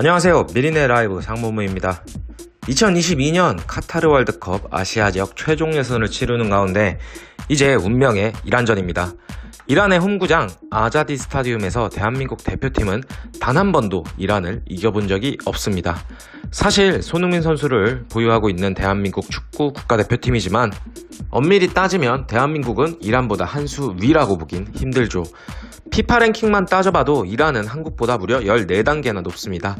안녕하세요. 미리네 라이브 상무무입니다. 2022년 카타르 월드컵 아시아 지역 최종 예선을 치르는 가운데 이제 운명의 이란전입니다. 이란의 홈구장 아자디 스타디움에서 대한민국 대표팀은 단 한 번도 이란을 이겨본 적이 없습니다. 사실 손흥민 선수를 보유하고 있는 대한민국 축구 국가대표팀이지만 엄밀히 따지면 대한민국은 이란보다 한 수 위라고 보긴 힘들죠. 피파 랭킹만 따져봐도 이란은 한국보다 무려 14단계나 높습니다.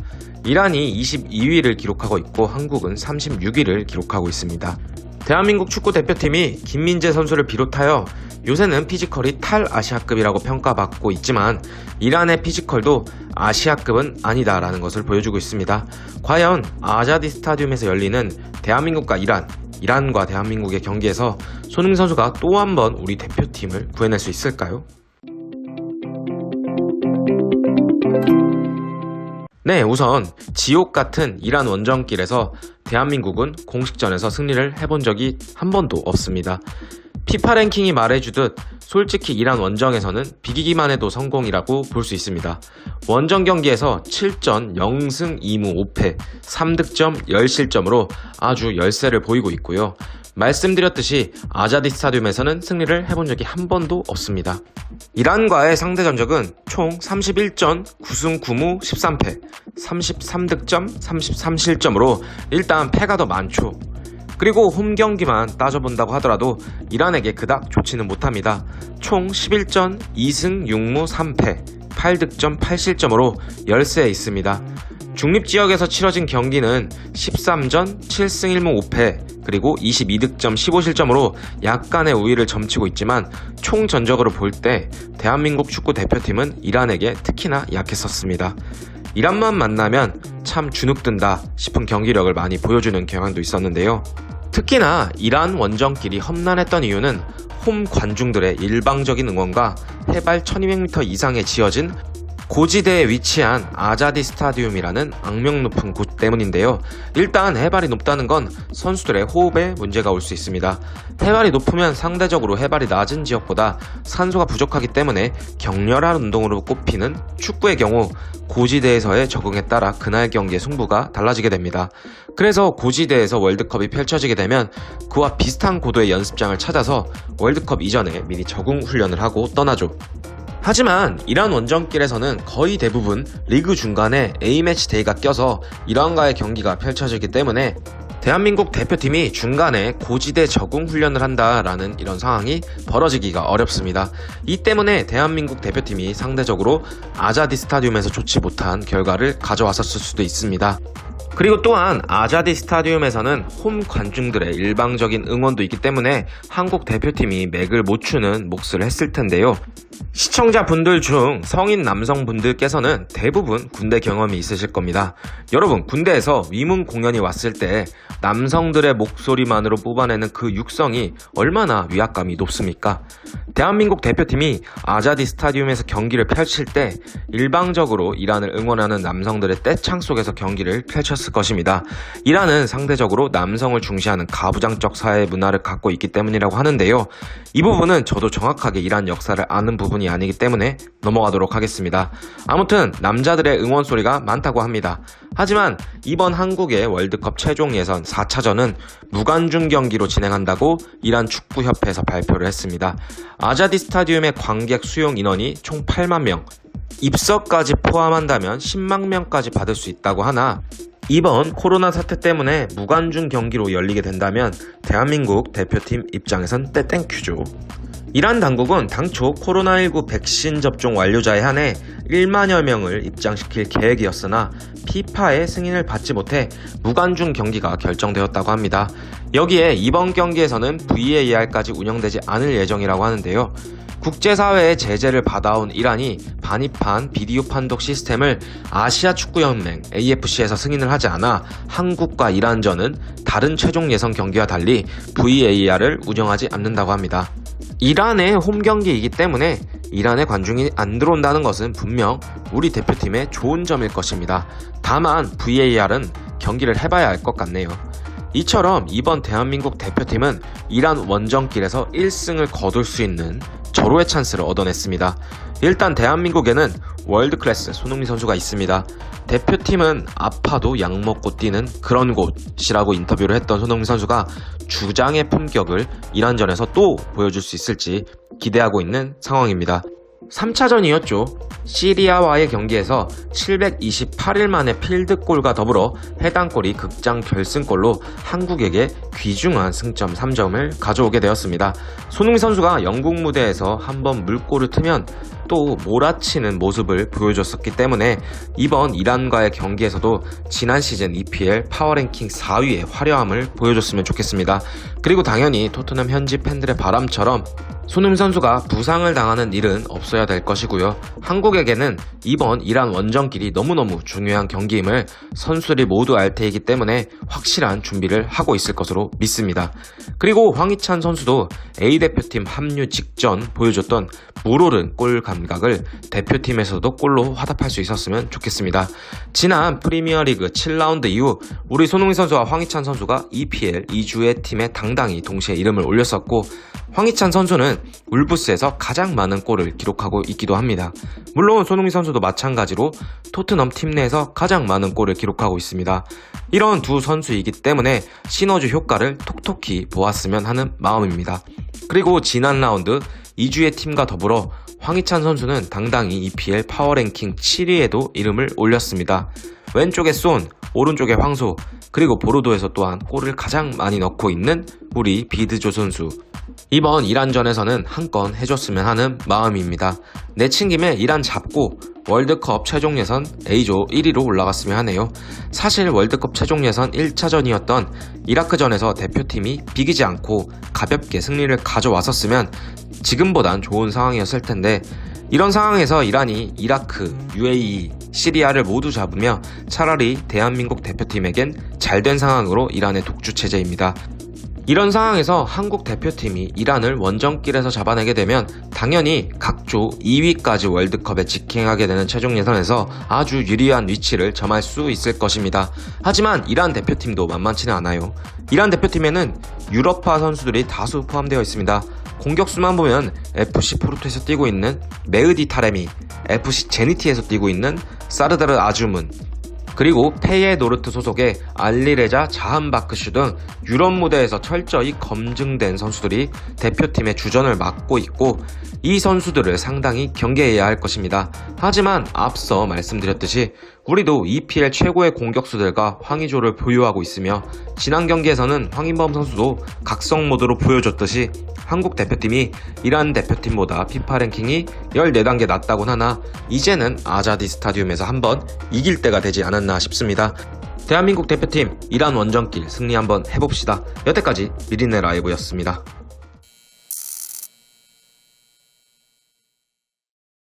이란이 22위를 기록하고 있고 한국은 36위를 기록하고 있습니다. 대한민국 축구 대표팀이 김민재 선수를 비롯하여 요새는 피지컬이 탈아시아급이라고 평가받고 있지만 이란의 피지컬도 아시아급은 아니다라는 것을 보여주고 있습니다. 과연 아자디 스타디움에서 열리는 대한민국과 이란과 대한민국의 경기에서 손흥민 선수가 또 한 번 우리 대표팀을 구해낼 수 있을까요? 네, 우선 지옥 같은 이란 원정길에서 대한민국은 공식전에서 승리를 해본 적이 한 번도 없습니다. 피파 랭킹이 말해주듯 솔직히 이란 원정에서는 비기기만 해도 성공이라고 볼 수 있습니다. 원정 경기에서 7전 0승 2무 5패 3득점 10실점으로 아주 열세를 보이고 있고요. 말씀드렸듯이 아자디 스타디움에서는 승리를 해본 적이 한 번도 없습니다. 이란과의 상대 전적은 총 31전 9승 9무 13패 33득점 33실점으로 일단 패가 더 많죠. 그리고 홈 경기만 따져본다고 하더라도 이란에게 그닥 좋지는 못합니다. 총 11전 2승 6무 3패 8득점 8실점으로 열세에 있습니다. 중립지역에서 치러진 경기는 13전 7승 1무 5패 그리고 22득점 15실점으로 약간의 우위를 점치고 있지만 총 전적으로 볼 때 대한민국 축구 대표팀은 이란에게 특히나 약했었습니다. 이란만 만나면 참 주눅든다 싶은 경기력을 많이 보여주는 경향도 있었는데요. 특히나 이란 원정길이 험난했던 이유는 홈 관중들의 일방적인 응원과 해발 1200m 이상에 지어진 고지대에 위치한 아자디 스타디움이라는 악명 높은 곳 때문인데요. 일단 해발이 높다는 건 선수들의 호흡에 문제가 올 수 있습니다. 해발이 높으면 상대적으로 해발이 낮은 지역보다 산소가 부족하기 때문에 격렬한 운동으로 꼽히는 축구의 경우 고지대에서의 적응에 따라 그날 경기의 승부가 달라지게 됩니다. 그래서 고지대에서 월드컵이 펼쳐지게 되면 그와 비슷한 고도의 연습장을 찾아서 월드컵 이전에 미리 적응 훈련을 하고 떠나죠. 하지만 이란 원정길에서는 거의 대부분 리그 중간에 A매치 데이가 껴서 이란과의 경기가 펼쳐지기 때문에 대한민국 대표팀이 중간에 고지대 적응 훈련을 한다라는 이런 상황이 벌어지기가 어렵습니다. 이 때문에 대한민국 대표팀이 상대적으로 아자디 스타디움에서 좋지 못한 결과를 가져왔었을 수도 있습니다. 그리고 또한 아자디 스타디움에서는 홈 관중들의 일방적인 응원도 있기 때문에 한국 대표팀이 맥을 못 추는 몫을 했을 텐데요. 시청자분들 중 성인 남성분들께서는 대부분 군대 경험이 있으실 겁니다. 여러분, 군대에서 위문 공연이 왔을 때 남성들의 목소리만으로 뽑아내는 그 육성이 얼마나 위압감이 높습니까? 대한민국 대표팀이 아자디 스타디움에서 경기를 펼칠 때 일방적으로 이란을 응원하는 남성들의 떼창 속에서 경기를 펼쳤을 것입니다. 이란은 상대적으로 남성을 중시하는 가부장적 사회 문화를 갖고 있기 때문이라고 하는데요. 이 부분은 저도 정확하게 이란 역사를 아는 부분이 아니기 때문에 넘어가도록 하겠습니다. 아무튼 남자들의 응원 소리가 많다고 합니다. 하지만 이번 한국의 월드컵 최종 예선 4차전은 무관중 경기로 진행한다고 이란 축구협회에서 발표를 했습니다. 아자디 스타디움의 관객 수용 인원이 총 8만 명, 입석까지 포함한다면 10만 명까지 받을 수 있다고 하나 이번 코로나 사태 때문에 무관중 경기로 열리게 된다면 대한민국 대표팀 입장에선 땡큐죠. 이란 당국은 당초 코로나19 백신 접종 완료자에 한해 1만여 명을 입장시킬 계획이었으나 피파의 승인을 받지 못해 무관중 경기가 결정되었다고 합니다. 여기에 이번 경기에서는 VAR까지 운영되지 않을 예정이라고 하는데요. 국제사회의 제재를 받아온 이란이 반입한 비디오 판독 시스템을 아시아 축구연맹 AFC에서 승인을 하지 않아 한국과 이란전은 다른 최종 예선 경기와 달리 VAR을 운영하지 않는다고 합니다. 이란의 홈 경기이기 때문에 이란의 관중이 안 들어온다는 것은 분명 우리 대표팀의 좋은 점일 것입니다. 다만 VAR은 경기를 해봐야 알 것 같네요. 이처럼 이번 대한민국 대표팀은 이란 원정길에서 1승을 거둘 수 있는 절호의 찬스를 얻어냈습니다. 일단 대한민국에는 월드클래스 손흥민 선수가 있습니다. 대표팀은 아파도 약 먹고 뛰는 그런 곳이라고 인터뷰를 했던 손흥민 선수가 주장의 품격을 이란전에서 또 보여줄 수 있을지 기대하고 있는 상황입니다. 3차전이었죠. 시리아와의 경기에서 728일 만에 필드골과 더불어 해당 골이 극장 결승골로 한국에게 귀중한 승점 3점을 가져오게 되었습니다. 손흥민 선수가 영국 무대에서 한번 물꼬를 트면 또 몰아치는 모습을 보여줬었기 때문에 이번 이란과의 경기에서도 지난 시즌 EPL 파워랭킹 4위의 화려함을 보여줬으면 좋겠습니다. 그리고 당연히 토트넘 현지 팬들의 바람처럼 손흥민 선수가 부상을 당하는 일은 없어야 될 것이고요. 한국에게는 이번 이란 원정길이 너무너무 중요한 경기임을 선수들이 모두 알 테이기 때문에 확실한 준비를 하고 있을 것으로 믿습니다. 그리고 황희찬 선수도 A대표팀 합류 직전 보여줬던 물오른 골 감각을 대표팀에서도 골로 화답할 수 있었으면 좋겠습니다. 지난 프리미어리그 7라운드 이후 우리 손흥민 선수와 황희찬 선수가 EPL 2주의 팀에 당당히 동시에 이름을 올렸었고, 황희찬 선수는 울브스에서 가장 많은 골을 기록하고 있기도 합니다. 물론 손흥민 선수도 마찬가지로 토트넘 팀 내에서 가장 많은 골을 기록하고 있습니다. 이런 두 선수이기 때문에 시너지 효과를 톡톡히 보았으면 하는 마음입니다. 그리고 지난 라운드 2주의 팀과 더불어 황희찬 선수는 당당히 EPL 파워랭킹 7위에도 이름을 올렸습니다. 왼쪽에 쏜, 오른쪽에 황소, 그리고 보르도에서 또한 골을 가장 많이 넣고 있는 우리 비드조 선수. 이번 이란전에서는 한 건 해줬으면 하는 마음입니다. 내친 김에 이란 잡고 월드컵 최종 예선 A조 1위로 올라갔으면 하네요. 사실 월드컵 최종 예선 1차전이었던 이라크전에서 대표팀이 비기지 않고 가볍게 승리를 가져왔었으면 지금보단 좋은 상황이었을 텐데, 이런 상황에서 이란이 이라크, UAE, 시리아를 모두 잡으며 차라리 대한민국 대표팀에겐 잘된 상황으로 이란의 독주 체제입니다. 이런 상황에서 한국 대표팀이 이란을 원정길에서 잡아내게 되면 당연히 각조 2위까지 월드컵에 직행하게 되는 최종 예선에서 아주 유리한 위치를 점할 수 있을 것입니다. 하지만 이란 대표팀도 만만치는 않아요. 이란 대표팀에는 유럽파 선수들이 다수 포함되어 있습니다. 공격수만 보면 FC 포르투에서 뛰고 있는 메흐디 타레미, FC 제니티에서 뛰고 있는 사르다르 아주문, 그리고 페예노르트 소속의 알리레자 자한바크슈 등 유럽 무대에서 철저히 검증된 선수들이 대표팀의 주전을 맡고 있고, 이 선수들을 상당히 경계해야 할 것입니다. 하지만 앞서 말씀드렸듯이 우리도 EPL 최고의 공격수들과 황의조를 보유하고 있으며, 지난 경기에서는 황인범 선수도 각성 모드로 보여줬듯이 한국 대표팀이 이란 대표팀보다 피파 랭킹이 14단계 낮다곤 하나 이제는 아자디 스타디움에서 한번 이길 때가 되지 않았나 싶습니다. 대한민국 대표팀 이란 원정길 승리 한번 해봅시다. 여태까지 미리네 라이브였습니다.